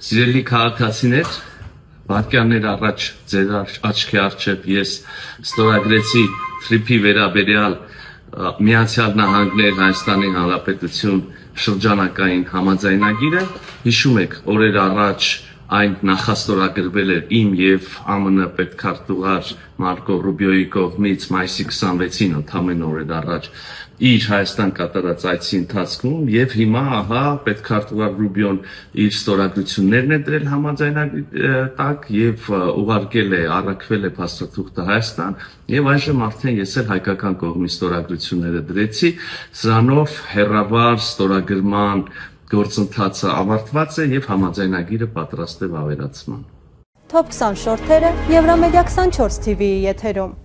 Սիրելի քաղաքացիներ, վայրկյաններ առաջ ձեր աչքի առջև ես ստորագրեցի թրիփի վերաբերյալ Միացյալ Նահանգներ Հայաստանի Հանրապետություն շրջանակային համաձայնագիրը, հիշում եք, օրեր առաջ այն նախաստորագրվել էր իմ եւ ԱՄՆ պետքարտուղար Մարկո Ռուբիոյի կողմից մայիսի 26-ին, ընդամենը օրեր առաջ իր Հայաստան կատարած այցի ընթացքում եւ հիմա ահա պետքարտուղար Ռուբիոն իր ստորագրություններն է դրել համաձայնագրի տակ եւ ուղարկել է, առաքվել է փաստաթուղթը Հայաստան եւ այժմ արդեն ես էլ հայկական կողմի ստորագրությունները դրեցի, սրանով հերավար ստորագրման գործընթացը ավարտված է եւ համաձայնագիրը պատրաստ է վավերացման։ Top 20 շորթերը Եվրամեդիա 24 TV-ի եթերում։